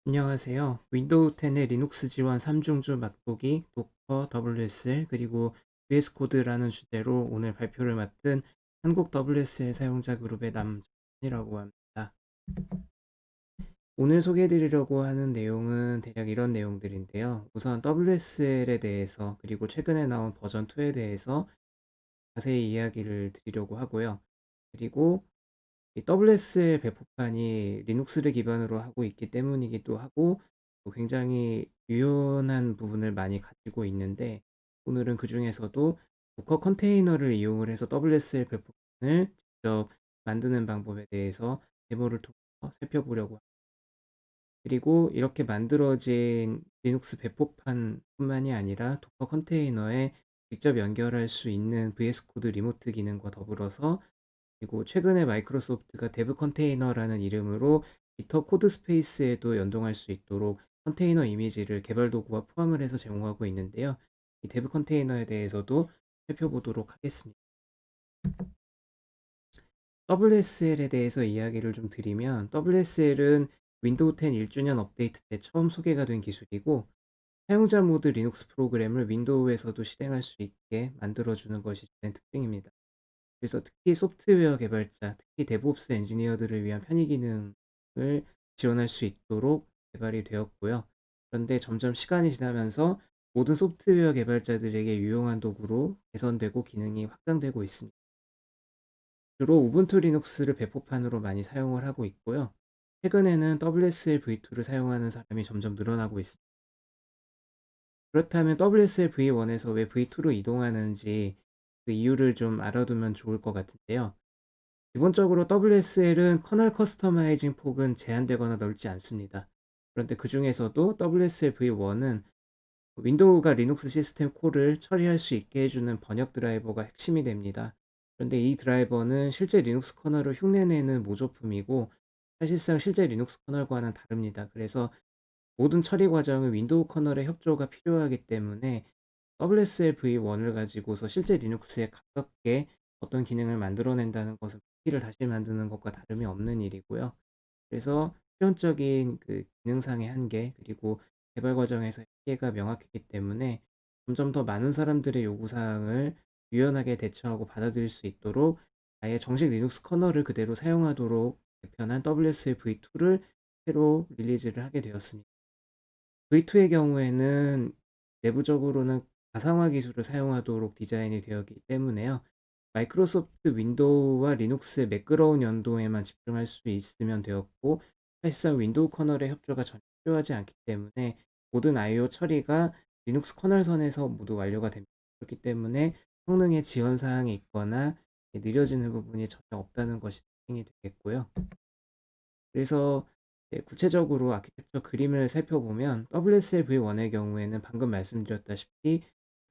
안녕하세요. 윈도우 10의 리눅스 지원 3중주 맛보기, 도커, WSL, 그리고 VS 코드라는 주제로 오늘 발표를 맡은 한국 WSL 사용자 그룹의 남정이라고 합니다. 오늘 소개해드리려고 하는 내용은 대략 이런 내용들인데요. 우선 WSL에 대해서 그리고 최근에 나온 버전 2에 대해서 자세히 이야기를 드리려고 하고요. 그리고 이 WSL 배포판이 리눅스를 기반으로 하고 있기 때문이기도 하고 또 굉장히 유연한 부분을 많이 가지고 있는데 오늘은 그 중에서도 도커 컨테이너를 이용을 해서 WSL 배포판을 직접 만드는 방법에 대해서 데모를 통해서 살펴보려고 합니다. 그리고 이렇게 만들어진 리눅스 배포판뿐만이 아니라 도커 컨테이너에 직접 연결할 수 있는 VS 코드 리모트 기능과 더불어서 그리고 최근에 마이크로소프트가 데브 컨테이너라는 이름으로 기터 코드 스페이스에도 연동할 수 있도록 컨테이너 이미지를 개발 도구와 포함을 해서 제공하고 있는데요. 이 데브 컨테이너에 대해서도 살펴보도록 하겠습니다. WSL에 대해서 이야기를 좀 드리면 WSL은 윈도우 10 1주년 업데이트 때 처음 소개가 된 기술이고 사용자 모드 리눅스 프로그램을 윈도우에서도 실행할 수 있게 만들어주는 것이 주된 특징입니다. 그래서 특히 소프트웨어 개발자, 특히 데브옵스 엔지니어들을 위한 편의 기능을 지원할 수 있도록 개발이 되었고요. 그런데 점점 시간이 지나면서 모든 소프트웨어 개발자들에게 유용한 도구로 개선되고 기능이 확장되고 있습니다. 주로 우분투 리눅스를 배포판으로 많이 사용을 하고 있고요. 최근에는 WSL v2를 사용하는 사람이 점점 늘어나고 있습니다. 그렇다면 WSL v1에서 왜 v2로 이동하는지 그 이유를 좀 알아두면 좋을 것 같은데요. 기본적으로 WSL은 커널 커스터마이징 폭은 제한되거나 넓지 않습니다. 그런데 그 중에서도 WSL v1은 윈도우가 리눅스 시스템 콜을 처리할 수 있게 해주는 번역 드라이버가 핵심이 됩니다. 그런데 이 드라이버는 실제 리눅스 커널을 흉내내는 모조품이고 사실상 실제 리눅스 커널과는 다릅니다. 그래서 모든 처리 과정은 윈도우 커널의 협조가 필요하기 때문에 WSL v1을 가지고서 실제 리눅스에 가깝게 어떤 기능을 만들어낸다는 것은 바퀴를 다시 만드는 것과 다름이 없는 일이고요. 그래서 필연적인 그 기능상의 한계 그리고 개발 과정에서 한계가 명확하기 때문에 점점 더 많은 사람들의 요구사항을 유연하게 대처하고 받아들일 수 있도록 아예 정식 리눅스 커널을 그대로 사용하도록 개편한 WSL v2를 새로 릴리즈를 하게 되었습니다. V2의 경우에는 내부적으로는 가상화 기술을 사용하도록 디자인이 되었기 때문에요. 마이크로소프트 윈도우와 리눅스의 매끄러운 연동에만 집중할 수 있으면 되었고 사실상 윈도우 커널의 협조가 전혀 필요하지 않기 때문에 모든 I/O 처리가 리눅스 커널선에서 모두 완료가 됩니다. 그렇기 때문에 성능에 지연 사항이 있거나 느려지는 부분이 전혀 없다는 것이 특징이 되겠고요. 그래서 구체적으로 아키텍처 그림을 살펴보면 WSL v1의 경우에는 방금 말씀드렸다시피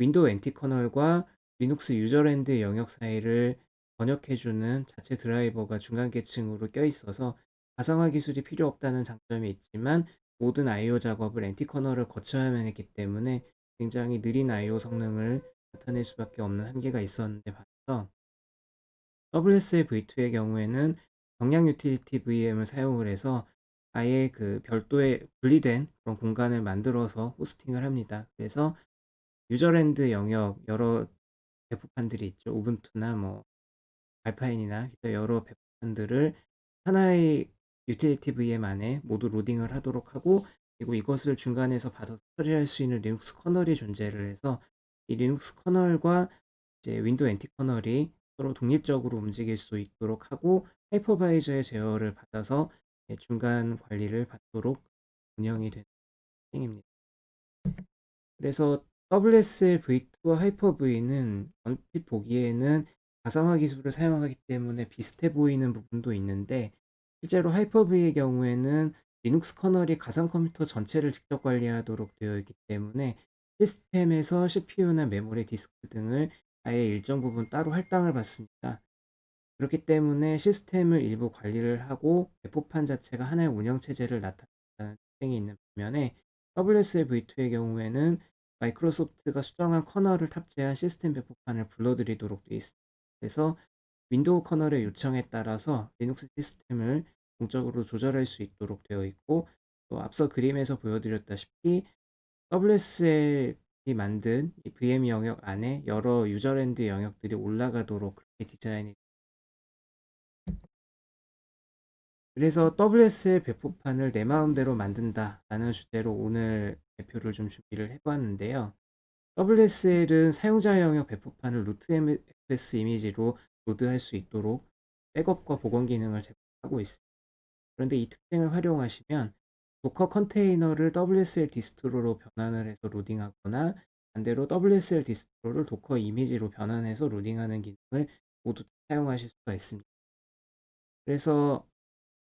윈도우 엔티 커널과 리눅스 유저랜드 영역 사이를 번역해주는 자체 드라이버가 중간 계층으로 껴있어서 가상화 기술이 필요 없다는 장점이 있지만 모든 I/O 작업을 엔티 커널을 거쳐야만 했기 때문에 굉장히 느린 I/O 성능을 나타낼 수밖에 없는 한계가 있었는데 반해서 WSL v2의 경우에는 경량 유틸리티 VM을 사용을 해서 아예 그 별도의 분리된 그런 공간을 만들어서 호스팅을 합니다. 그래서 유저랜드 영역 여러 배포판들이 있죠. 우분투나 뭐 알파인이나 기타 여러 배포판들을 하나의 유틸리티 VM 안에 모두 로딩을 하도록 하고 그리고 이것을 중간에서 받아서 처리할 수 있는 리눅스 커널이 존재를 해서 이 리눅스 커널과 이제 윈도우 엔티 커널이 서로 독립적으로 움직일 수 있도록 하고 하이퍼바이저의 제어를 받아서 중간 관리를 받도록 운영이 되는 특징입니다. 그래서 WSL v2와 하이퍼V는 얼핏 보기에는 가상화 기술을 사용하기 때문에 비슷해 보이는 부분도 있는데 실제로 하이퍼V의 경우에는 리눅스 커널이 가상 컴퓨터 전체를 직접 관리하도록 되어 있기 때문에 시스템에서 CPU나 메모리 디스크 등을 아예 일정 부분 따로 할당을 받습니다. 그렇기 때문에 시스템을 일부 관리를 하고 배포판 자체가 하나의 운영체제를 나타낸다는 특징이 있는 반면에 WSL v2의 경우에는 마이크로소프트가 수정한 커널을 탑재한 시스템 배포판을 불러들이도록 되어 있습니다. 그래서 윈도우 커널의 요청에 따라서 리눅스 시스템을 공적으로 조절할 수 있도록 되어 있고 또 앞서 그림에서 보여드렸다시피 WSL이 만든 이 VM 영역 안에 여러 유저랜드 영역들이 올라가도록 그렇게 디자인이. 그래서 WSL 배포판을 내 마음대로 만든다라는 주제로 오늘 발표를 좀 준비를 해봤는데요. WSL은 사용자 영역 배포판을 루트FS 이미지로 로드할 수 있도록 백업과 복원 기능을 제공하고 있습니다. 그런데 이 특징을 활용하시면 도커 컨테이너를 WSL 디스트로로 변환을 해서 로딩하거나 반대로 WSL 디스트로를 도커 이미지로 변환해서 로딩하는 기능을 모두 사용하실 수가 있습니다. 그래서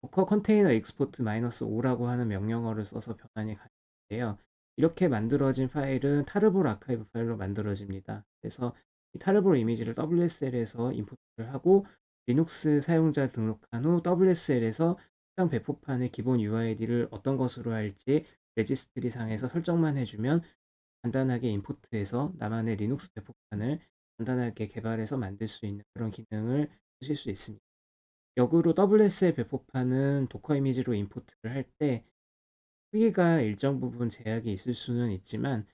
도커 컨테이너 익스포트 -5라고 하는 명령어를 써서 변환이 가능한데요. 이렇게 만들어진 파일은 타르볼 아카이브 파일로 만들어집니다. 그래서 이 타르볼 이미지를 WSL에서 임포트를 하고 리눅스 사용자 등록한 후 WSL에서 해당 배포판의 기본 UID를 어떤 것으로 할지 레지스트리 상에서 설정만 해주면 간단하게 임포트해서 나만의 리눅스 배포판을 간단하게 개발해서 만들 수 있는 그런 기능을 쓰실 수 있습니다. 역으로 WSL 배포판은 도커 이미지로 임포트를 할 때 크기가 일정 부분 제약이 있을 수는 있지만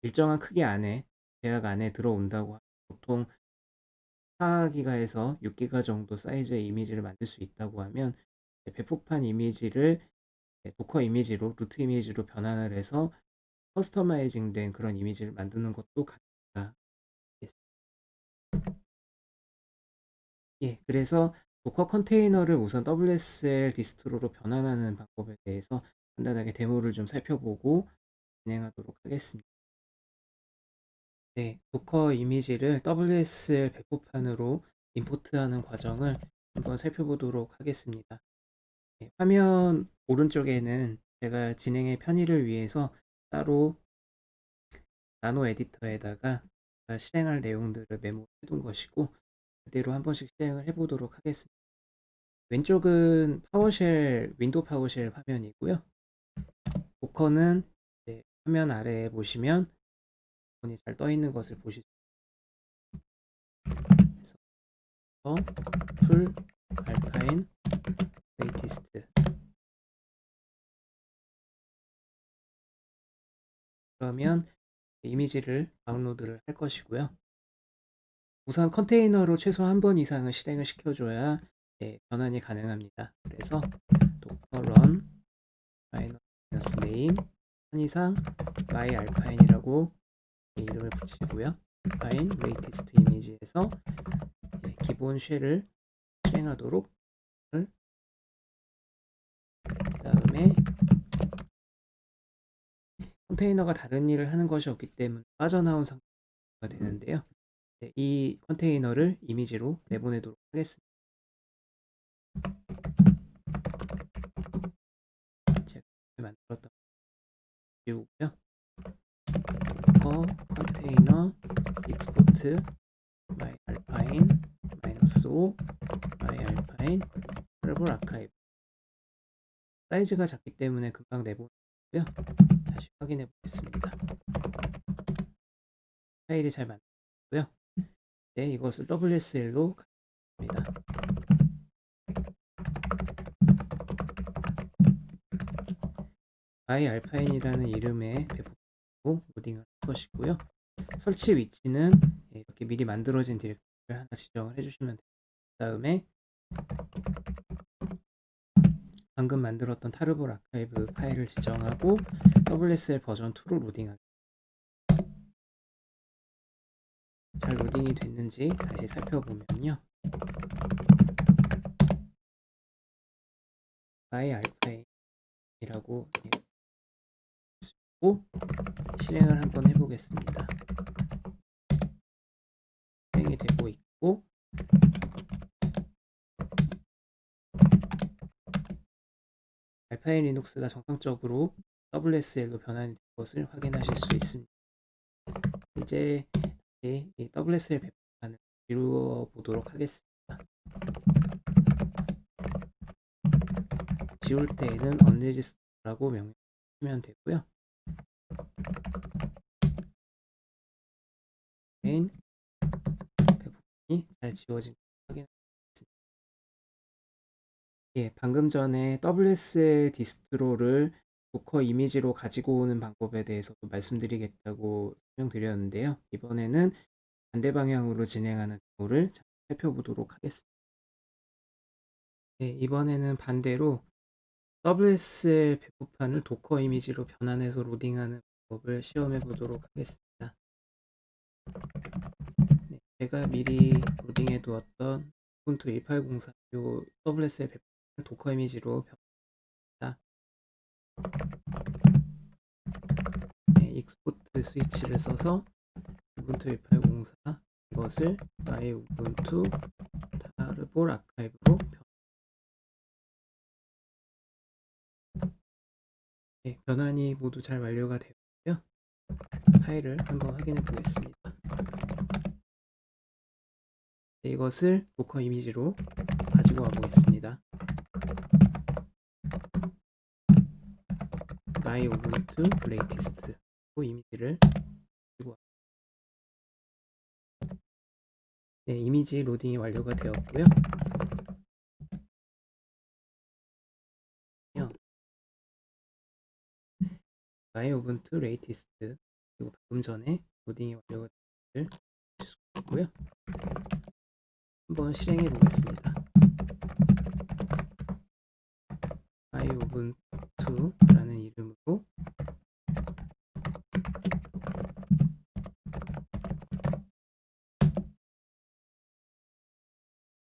일정한 크기 안에 제약 안에 들어온다고 보통 4기가에서 6기가 정도 사이즈의 이미지를 만들 수 있다고 하면 배포판 이미지를 도커 이미지로 루트 이미지로 변환을 해서 커스터마이징 된 그런 이미지를 만드는 것도 가능하다. 예, 그래서 도커 컨테이너를 우선 WSL 디스트로로 변환하는 방법에 대해서 간단하게 데모를 좀 살펴보고 진행하도록 하겠습니다. 네, 도커 이미지를 WSL 배포판으로 임포트하는 과정을 한번 살펴보도록 하겠습니다. 네, 화면 오른쪽에는 제가 진행의 편의를 위해서 따로 나노 에디터에다가 실행할 내용들을 메모해 둔 것이고 그대로 한 번씩 실행을 해보도록 하겠습니다. 왼쪽은 파워쉘, 윈도우 파워쉘 화면이고요. 도커는 화면 아래에 보시면 본이 잘 떠 있는 것을 보실 수 있어서 풀, 알파인, 웨이티스트. 그러면 이미지를 다운로드를 할 것이고요. 우선 컨테이너로 최소 한 번 이상은 실행을 시켜줘야 변환이 가능합니다. 그래서 docker run -name 한이상 myalpine이라고 이름을 붙이고요. alpine latest 이미지에서 기본 쉘을 실행하도록 그 다음에 컨테이너가 다른 일을 하는 것이 없기 때문에 빠져나온 상태가 되는데요. 이 컨테이너를 이미지로 내보내도록 하겠습니다. 제가 만들었던 지우고요. 컨테이너 익스포트 myalpine -o myalpine 털볼 아카이브 사이즈가 작기 때문에 금방 내보내고요. 다시 확인해 보겠습니다. 파일이 잘 만들었고요. 네, 이것을 WSL로 갑니다. myalpine이라는 이름의 배포로 로딩을 할 것이고요. 설치 위치는 이렇게 미리 만들어진 디렉토리를 하나 지정을 해주시면 됩니다. 그 다음에 방금 만들었던 타르볼 아카이브 파일을 지정하고 WSL 버전 2로 로딩하기. 잘 로딩이 됐는지 다시 살펴보면요. myalpine이라고 쓰고 실행을 한번 해보겠습니다. 실행이 되고 있고 알파인 리눅스가 정상적으로 WSL로 변환이 된 것을 확인하실 수 있습니다. 이제 이 WSL 배포판을 이루어 보도록 하겠습니다. 지울 때에는 unregister라고 명령하시면 되고요. 메인 배포판이 잘 지워진 걸 확인하겠습니다. 예, 방금 전에 WSL 디스트로를 도커 이미지로 가지고 오는 방법에 대해서도 말씀드리겠다고 설명드렸는데요. 이번에는 반대 방향으로 진행하는 데모를 살펴보도록 하겠습니다. 네, 이번에는 반대로 WSL 배포판을 도커 이미지로 변환해서 로딩하는 방법을 시험해 보도록 하겠습니다. 네, 제가 미리 로딩해 두었던 우분투 1804 WSL 배포판을 도커 이미지로 변환합니다. 네, 익스포트 스위치를 써서 우분투 1804 이것을 나의 우분투 타르볼 아카이브로 네, 변환이 모두 잘 완료가 되었고요. 파일을 한번 확인해 보겠습니다. 네, 이것을 도커 이미지로 가지고 와 보겠습니다. 나의 우분투 레이티스트 이미지를 가지고 와. 네, 이미지 로딩이 완료가 되었고요. 나의 우분투 레이티스트 그리고 방금 전에 로딩이 완료가 된 것을 보실 수 있고요. 한번 실행해 보겠습니다. 나의 우분투라는 이름으로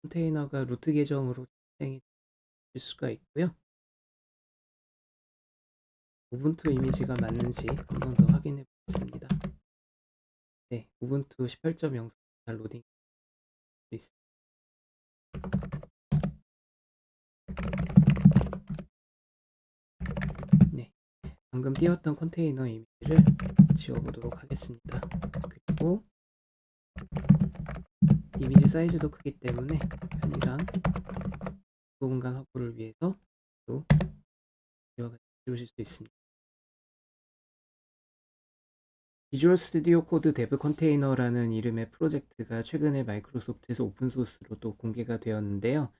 컨테이너가 루트 계정으로 실행이 될 수가 있고요. 우분투 이미지가 맞는지 한 번 더 확인해 보겠습니다. 네, 우분투 18.0 잘 로딩 되어 있습니다. 네, 방금 띄웠던 컨테이너 이미지를 지워보도록 하겠습니다. 그리고 이미지 사이즈도 크기 때문에 편의상 공간 확보를 위해서 또 이와 같이 지우실 수 있습니다. 비주얼 스튜디오 코드 데브 컨테이너라는 이름의 프로젝트가 최근에 마이크로소프트에서 오픈소스로 또 공개가 되었는데요.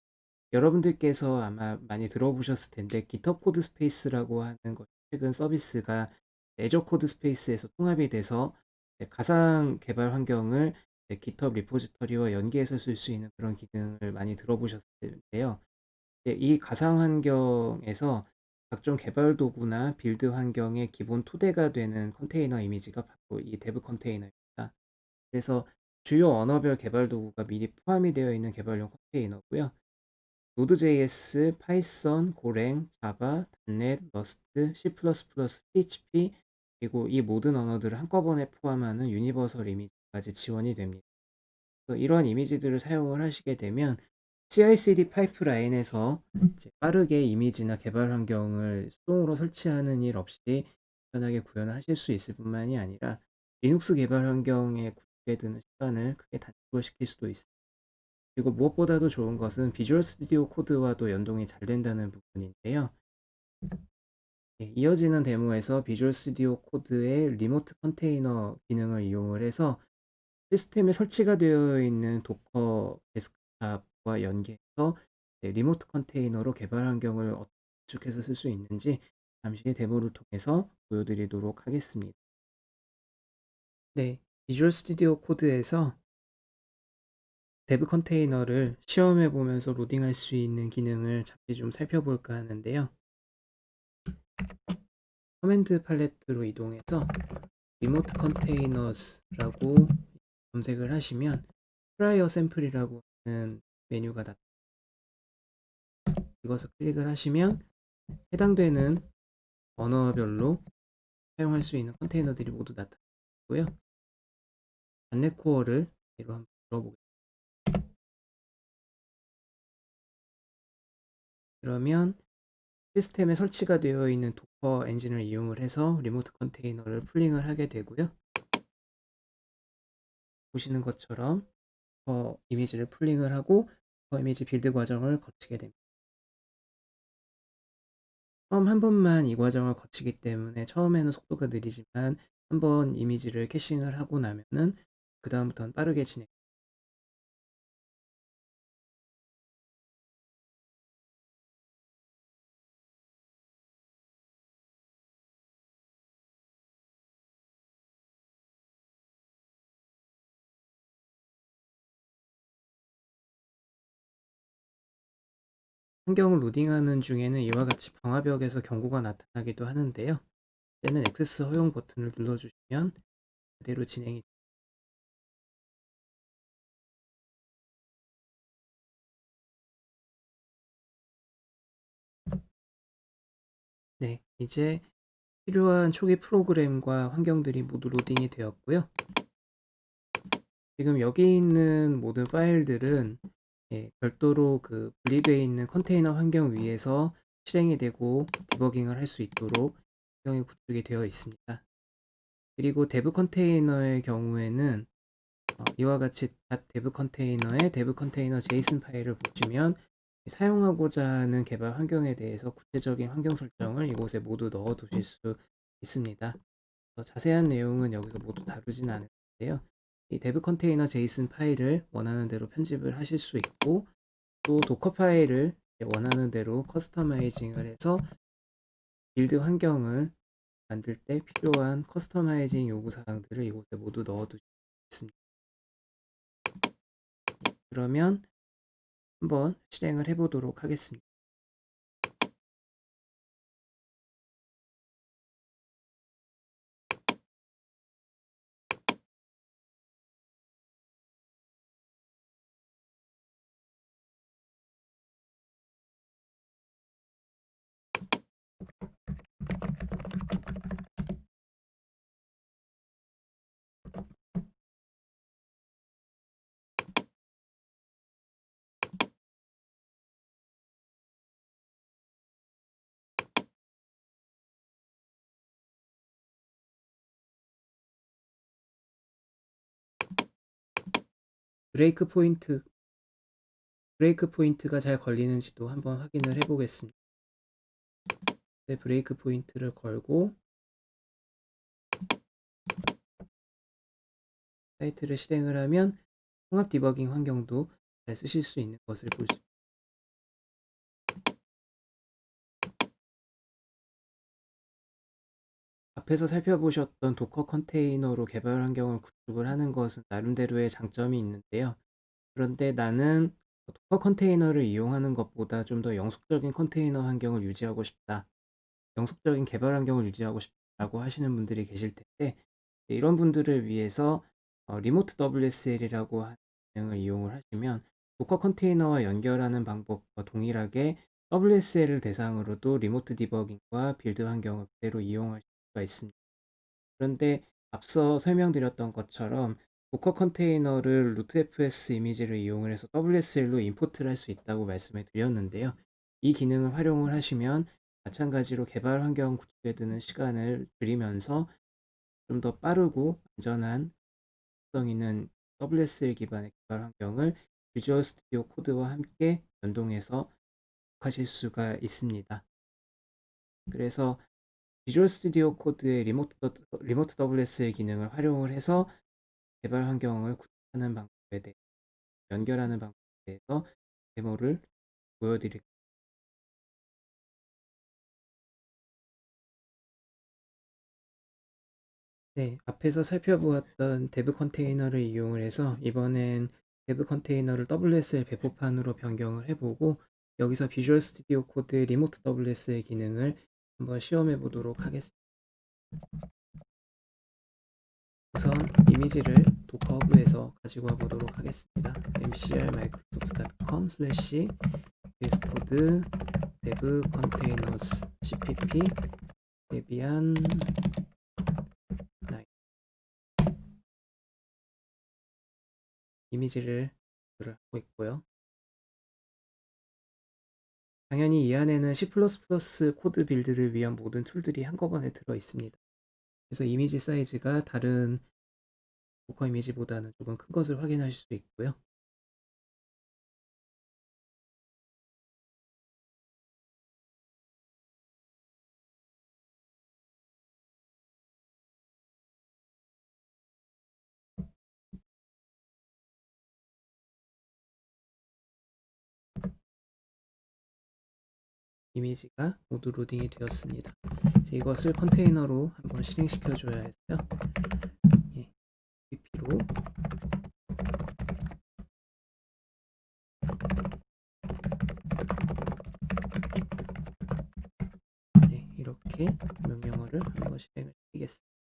여러분들께서 아마 많이 들어보셨을 텐데 GitHub 코드 스페이스라고 하는 것 최근 서비스가 애저 코드 스페이스에서 통합이 돼서 가상 개발 환경을 GitHub 리포지터리와 연계해서 쓸 수 있는 그런 기능을 많이 들어보셨을 텐데요. 이 가상 환경에서 각종 개발 도구나 빌드 환경의 기본 토대가 되는 컨테이너 이미지가 바로 이 데브 컨테이너입니다. 그래서 주요 언어별 개발 도구가 미리 포함이 되어 있는 개발용 컨테이너고요. 노드.js, 파이썬, 고랭, 자바, 닷넷, 러스트, C++, PHP 그리고 이 모든 언어들을 한꺼번에 포함하는 유니버설 이미지까지 지원이 됩니다. 그래서 이러한 이미지들을 사용을 하시게 되면 CI/CD 파이프라인에서 이제 빠르게 이미지나 개발 환경을 수동으로 설치하는 일 없이 편하게 구현을 하실 수 있을 뿐만이 아니라 리눅스 개발 환경에 구축에 드는 시간을 크게 단축을 시킬 수도 있습니다. 그리고 무엇보다도 좋은 것은 비주얼 스튜디오 코드와도 연동이 잘 된다는 부분인데요. 이어지는 데모에서 비주얼 스튜디오 코드의 리모트 컨테이너 기능을 이용을 해서 시스템에 설치가 되어 있는 도커 데스크탑과 연계해서 리모트 컨테이너로 개발 환경을 어떻게 구축해서 쓸 수 있는지 잠시 데모를 통해서 보여드리도록 하겠습니다. 네, 비주얼 스튜디오 코드에서 데브 컨테이너를 시험해 보면서 로딩할 수 있는 기능을 잠시 좀 살펴볼까 하는데요. 커맨드 팔레트로 이동해서 리모트 컨테이너스라고 검색을 하시면 프라이어 샘플이라고 하는 메뉴가 나타납니다. 이것을 클릭을 하시면 해당되는 언어별로 사용할 수 있는 컨테이너들이 모두 나타나고요. 닷넷 코어를 예로 한번 들어보겠습니다. 그러면 시스템에 설치가 되어 있는 도커 엔진을 이용을 해서 리모트 컨테이너를 풀링을 하게 되고요. 보시는 것처럼 이미지를 풀링을 하고 이미지 빌드 과정을 거치게 됩니다. 처음 한 번만 이 과정을 거치기 때문에 처음에는 속도가 느리지만 한번 이미지를 캐싱을 하고 나면은 그 다음부터는 빠르게 진행. 환경을 로딩하는 중에는 이와 같이 방화벽에서 경고가 나타나기도 하는데요. 때는 액세스 허용 버튼을 눌러주시면 그대로 진행이. 네, 이제 필요한 초기 프로그램과 환경들이 모두 로딩이 되었고요. 지금 여기 있는 모든 파일들은 별도로 분리되어 있는 컨테이너 환경 위에서 실행이 되고 디버깅을 할 수 있도록 환경이 구축이 되어 있습니다. 그리고 데브 컨테이너의 경우에는 이와 같이 데브 컨테이너의 데브 컨테이너 제이슨 파일을 보시면 사용하고자 하는 개발 환경에 대해서 구체적인 환경 설정을 이곳에 모두 넣어 두실 수 있습니다. 더 자세한 내용은 여기서 모두 다루진 않을 텐데요. 이 데브 컨테이너 제이슨 파일을 원하는 대로 편집을 하실 수 있고, 또 도커 파일을 원하는 대로 커스터마이징을 해서 빌드 환경을 만들 때 필요한 커스터마이징 요구사항들을 이곳에 모두 넣어두실 수 있습니다. 그러면 한번 실행을 해보도록 하겠습니다. 브레이크 포인트가 잘 걸리는지도 한번 확인을 해보겠습니다. 네, 브레이크 포인트를 걸고 사이트를 실행을 하면 통합 디버깅 환경도 잘 쓰실 수 있는 것을 볼 수 있습니다. 앞에서 살펴보셨던 도커 컨테이너로 개발 환경을 구축을 하는 것은 나름대로의 장점이 있는데요. 그런데 나는 도커 컨테이너를 이용하는 것보다 좀 더 영속적인 컨테이너 환경을 유지하고 싶다. 영속적인 개발 환경을 유지하고 싶다고 하시는 분들이 계실 텐데, 이런 분들을 위해서 리모트 WSL이라고 하는 기능을 이용을 하시면 도커 컨테이너와 연결하는 방법과 동일하게 WSL을 대상으로도 리모트 디버깅과 빌드 환경을 그대로 이용할 수가 있습니다. 그런데 앞서 설명드렸던 것처럼 도커 컨테이너를 루트FS 이미지를 이용을 해서 WSL로 임포트를 할 수 있다고 말씀을 드렸는데요. 이 기능을 활용을 하시면 마찬가지로 개발 환경 구축에 드는 시간을 줄이면서 좀 더 빠르고 안전한 특성 있는 WSL 기반의 개발 환경을 비주얼 스튜디오 코드와 함께 연동해서 하실 수가 있습니다. 그래서 비주얼 스튜디오 코드의 리모트 WSL 기능을 활용을 해서 개발 환경을 구축하는 방법에 대해 연결하는 방법에 대해서 데모를 보여드릴게요. 네, 앞에서 살펴보았던 데브 컨테이너를 이용을 해서 이번엔 데브 컨테이너를 WSL 배포판으로 변경을 해보고 여기서 비주얼 스튜디오 코드 리모트 WSL 기능을 한번 시험해 보도록 하겠습니다. 우선 이미지를 도커 허브에서 가지고 와 보도록 하겠습니다. mcr-microsoft.com /VS dev containers cpp debian 9 이미지를 하고 있고요. 당연히 이 안에는 C++ 코드 빌드를 위한 모든 툴들이 한꺼번에 들어 있습니다. 그래서 이미지 사이즈가 다른 도커 이미지보다는 조금 큰 것을 확인하실 수 있고요. 이미지가 모두 로딩이 되었습니다. 이제 이것을 컨테이너로 한번 실행시켜 줘야 해서요. PP로 이렇게 명령어를 한번 실행을 시키겠습니다.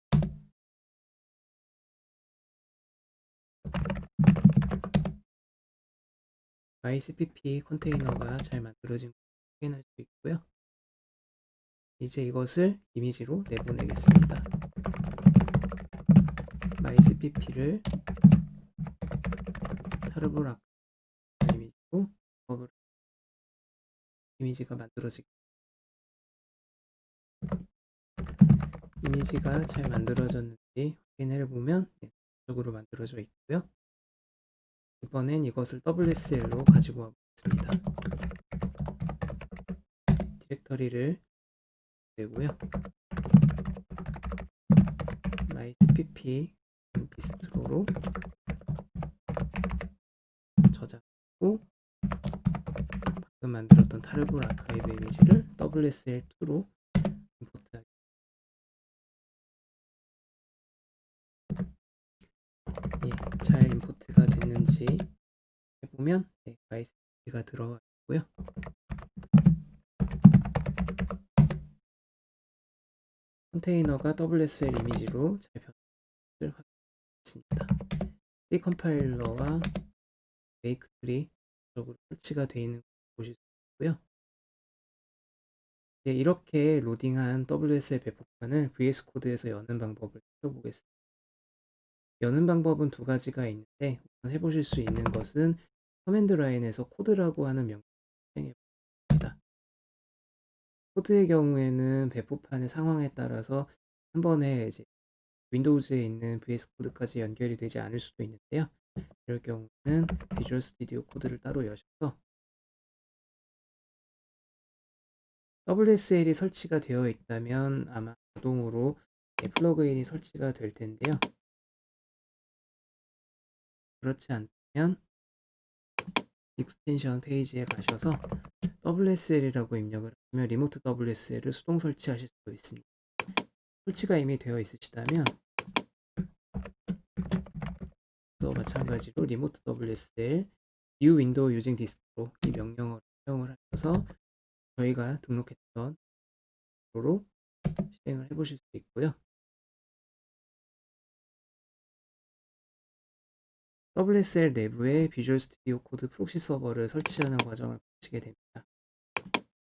MySPP 컨테이너가 잘 만들어진 걸 확인할 수 있고요. 이제 이것을 이미지로 내보내겠습니다. MySPP를 타르보락 이미지로 이미지가 만들어지고 이미지가 잘 만들어졌는지 확인해 보면 적으로 만들어져 있고요. 이번엔 이것을 WSL로 가지고 와보겠습니다. 디렉터리를 내고요. MySPP 비스트로로 저장하고 방금 만들었던 타르볼 아카이브 이미지를 WSL2로 임포트하겠습니다. 예, 잘 임포트가 됐는지 해보면 MySPP가 들어와 있고요. 컨테이너가 WSL 이미지로 잘 변화를 확인했습니다. C 컴파일러와 메이크트리 쪽으로 설치가 되어 있는 걸 보실 수 있고요. 이제 이렇게 로딩한 WSL 배포판을 VS 코드에서 여는 방법을 살펴보겠습니다. 여는 방법은 두 가지가 있는데 우선 해보실 수 있는 것은 커맨드 라인에서 코드라고 하는 명령을 실행해 봅니다. 코드의 경우에는 배포판의 상황에 따라서 한 번에 이제 윈도우즈에 있는 VS 코드까지 연결이 되지 않을 수도 있는데요. 이럴 경우는 비주얼 스튜디오 코드를 따로 여셔서 WSL이 설치가 되어 있다면 아마 자동으로 플러그인이 설치가 될 텐데요. 그렇지 않다면 익스텐션 페이지에 가셔서 WSL이라고 입력을 하면 리모트 WSL을 수동 설치하실 수 있습니다. 설치가 이미 되어 있으시다면 또 마찬가지로 리모트 WSL New Window Using Distro 이 명령어를 사용을 하셔서 저희가 등록했던 도로 실행을 해보실 수 있고요. WSL 내부에 비주얼 스튜디오 코드 프록시 서버를 설치하는 과정을 거치게 됩니다.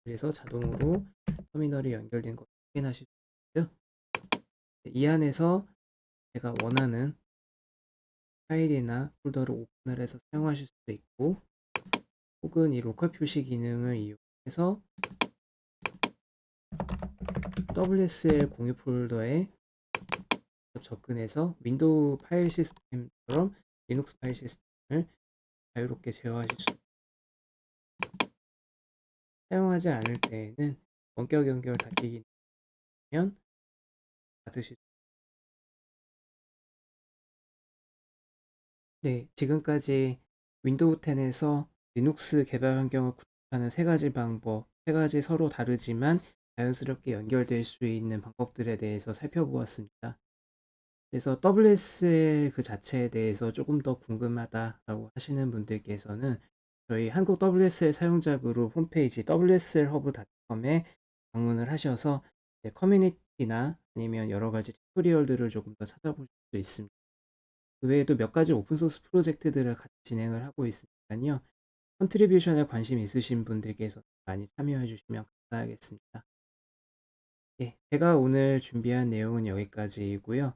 그래서 자동으로 터미널이 연결된 것을 확인하실 수 있고요. 이 안에서 제가 원하는 파일이나 폴더를 오픈을 해서 사용하실 수도 있고 혹은 이 로컬 표시 기능을 이용해서 WSL 공유 폴더에 접근해서 윈도우 파일 시스템처럼 리눅스 파일 시스템을 자유롭게 제어하실 수 있습니다. 사용하지 않을 때에는 원격 연결 닫기 기능이면 닫으실 수 네, 지금까지 윈도우 10에서 리눅스 개발 환경을 구축하는 세 가지 방법, 세 가지 서로 다르지만 자연스럽게 연결될 수 있는 방법들에 대해서 살펴보았습니다. 그래서 WSL 그 자체에 대해서 조금 더 궁금하다라고 하시는 분들께서는 저희 한국 WSL 사용자 그룹 홈페이지 wslhub.com에 방문을 하셔서 커뮤니티나 아니면 여러 가지 튜토리얼들을 조금 더 찾아보실 수 있습니다. 그 외에도 몇 가지 오픈소스 프로젝트들을 같이 진행을 하고 있으니까요. 컨트리뷰션에 관심 있으신 분들께서 많이 참여해 주시면 감사하겠습니다. 예, 제가 오늘 준비한 내용은 여기까지이고요.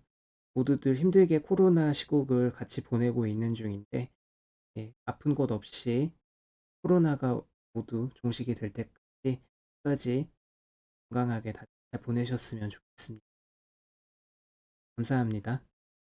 모두들 힘들게 코로나 시국을 같이 보내고 있는 중인데 예, 아픈 곳 없이 코로나가 모두 종식이 될 때까지 끝까지 건강하게 잘 보내셨으면 좋겠습니다. 감사합니다.